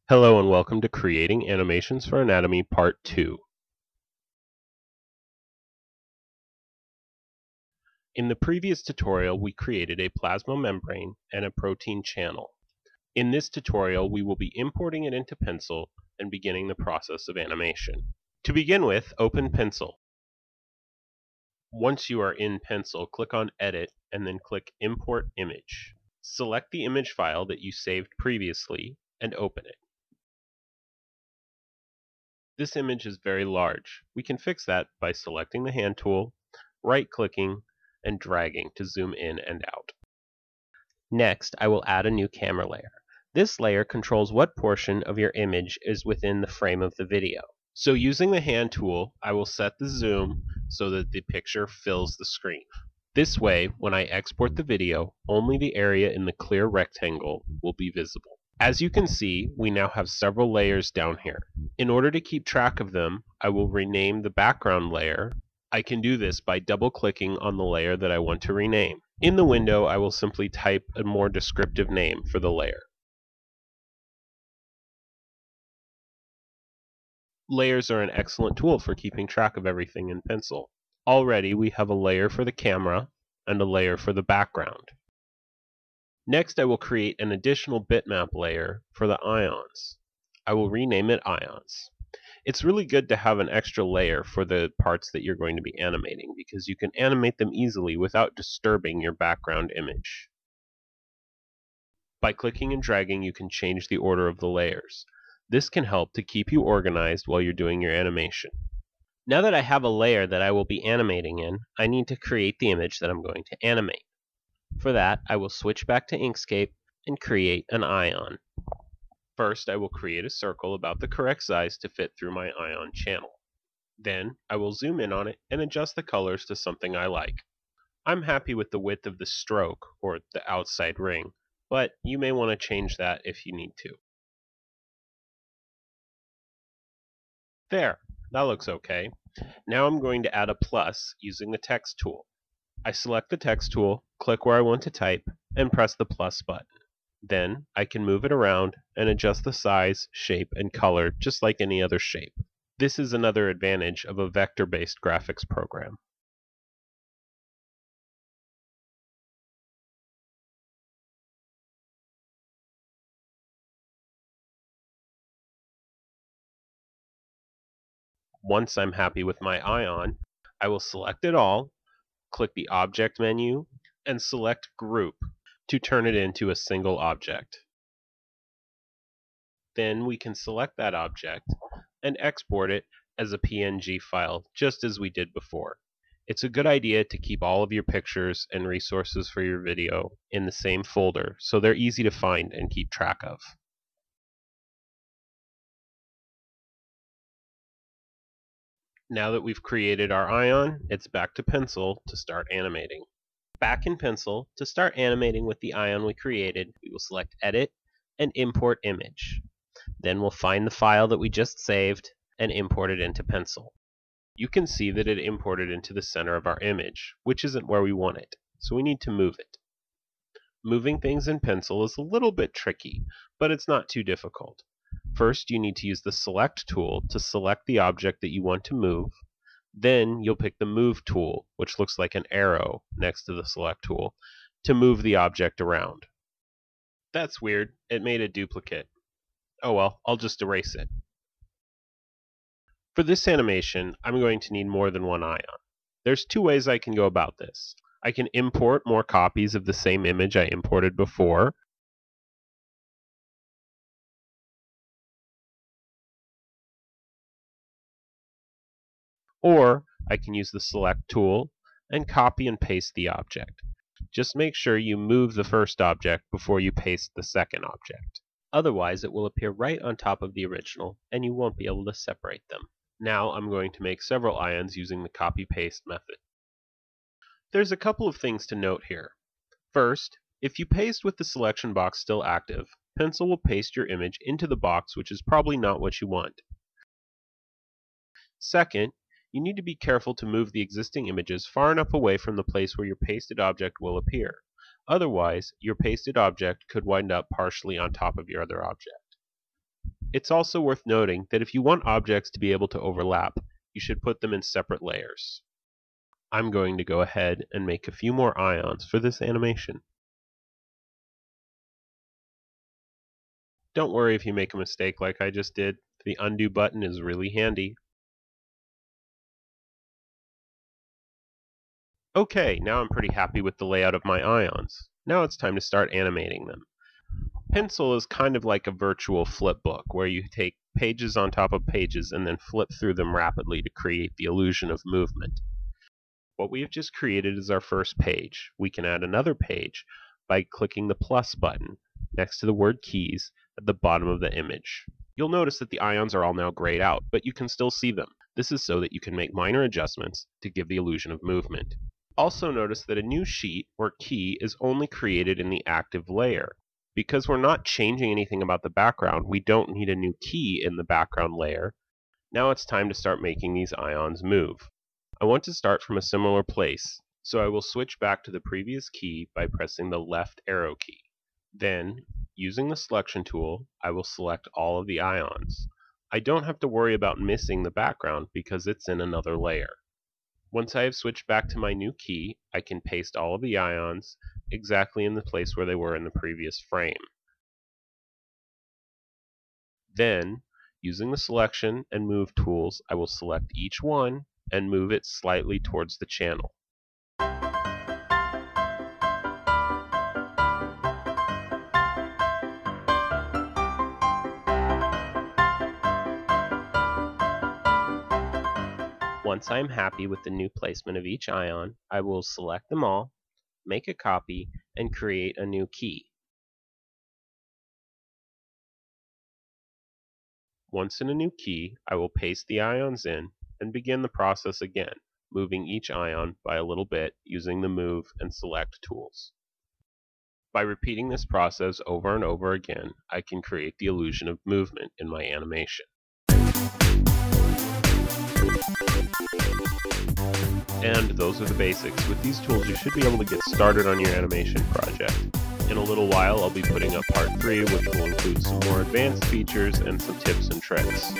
Hello and welcome to Creating Animations for Anatomy Part 2. In the previous tutorial, we created a plasma membrane and a protein channel. In this tutorial, we will be importing it into Pencil and beginning the process of animation. To begin with, open Pencil. Once you are in Pencil, click on Edit and then click Import Image. Select the image file that you saved previously and open it. This image is very large. We can fix that by selecting the hand tool, right-clicking, and dragging to zoom in and out. Next, I will add a new camera layer. This layer controls what portion of your image is within the frame of the video. So using the hand tool, I will set the zoom so that the picture fills the screen. This way, when I export the video, only the area in the clear rectangle will be visible. As you can see, we now have several layers down here. In order to keep track of them, I will rename the background layer. I can do this by double-clicking on the layer that I want to rename. In the window, I will simply type a more descriptive name for the layer. Layers are an excellent tool for keeping track of everything in Pencil. Already, we have a layer for the camera and a layer for the background. Next, I will create an additional bitmap layer for the ions. I will rename it Ions. It's really good to have an extra layer for the parts that you're going to be animating because you can animate them easily without disturbing your background image. By clicking and dragging, you can change the order of the layers. This can help to keep you organized while you're doing your animation. Now that I have a layer that I will be animating in, I need to create the image that I'm going to animate. For that, I will switch back to Inkscape and create an ion. First, I will create a circle about the correct size to fit through my ion channel. Then, I will zoom in on it and adjust the colors to something I like. I'm happy with the width of the stroke, or the outside ring, but you may want to change that if you need to. There, that looks okay. Now I'm going to add a plus using the text tool. I select the text tool, click where I want to type, and press the plus button. Then, I can move it around and adjust the size, shape, and color just like any other shape. This is another advantage of a vector-based graphics program. Once I'm happy with my ion, I will select it all, click the Object menu, and select Group to turn it into a single object. Then we can select that object and export it as a PNG file, just as we did before. It's a good idea to keep all of your pictures and resources for your video in the same folder so they're easy to find and keep track of. Now that we've created our ion, it's back to Pencil to start animating. Back in Pencil, to start animating with the ion we created, we will select Edit and Import Image. Then we'll find the file that we just saved and import it into Pencil. You can see that it imported into the center of our image, which isn't where we want it, so we need to move it. Moving things in Pencil is a little bit tricky, but it's not too difficult. First, you need to use the Select tool to select the object that you want to move. Then, you'll pick the Move tool, which looks like an arrow next to the Select tool, to move the object around. That's weird. It made a duplicate. Oh well, I'll just erase it. For this animation, I'm going to need more than one ion. There's two ways I can go about this. I can import more copies of the same image I imported before, or I can use the Select tool and copy and paste the object. Just make sure you move the first object before you paste the second object. Otherwise, it will appear right on top of the original, and you won't be able to separate them. Now I'm going to make several ions using the copy-paste method. There's a couple of things to note here. First, if you paste with the selection box still active, Pencil will paste your image into the box, which is probably not what you want. Second, you need to be careful to move the existing images far enough away from the place where your pasted object will appear. Otherwise, your pasted object could wind up partially on top of your other object. It's also worth noting that if you want objects to be able to overlap, you should put them in separate layers. I'm going to go ahead and make a few more ions for this animation. Don't worry if you make a mistake like I just did. The undo button is really handy. Okay, now I'm pretty happy with the layout of my ions. Now it's time to start animating them. Pencil is kind of like a virtual flip book, where you take pages on top of pages and then flip through them rapidly to create the illusion of movement. What we have just created is our first page. We can add another page by clicking the plus button next to the word keys at the bottom of the image. You'll notice that the ions are all now grayed out, but you can still see them. This is so that you can make minor adjustments to give the illusion of movement. Also notice that a new sheet or key is only created in the active layer. Because we're not changing anything about the background, we don't need a new key in the background layer. Now it's time to start making these ions move. I want to start from a similar place, so I will switch back to the previous key by pressing the left arrow key. Then, using the selection tool, I will select all of the ions. I don't have to worry about missing the background because it's in another layer. Once I have switched back to my new key, I can paste all of the ions exactly in the place where they were in the previous frame. Then, using the selection and move tools, I will select each one and move it slightly towards the channel. Once I am happy with the new placement of each ion, I will select them all, make a copy, and create a new key. Once in a new key, I will paste the ions in and begin the process again, moving each ion by a little bit using the move and select tools. By repeating this process over and over again, I can create the illusion of movement in my animation. And those are the basics. With these tools, you should be able to get started on your animation project. In a little while, I'll be putting up part 3, which will include some more advanced features and some tips and tricks.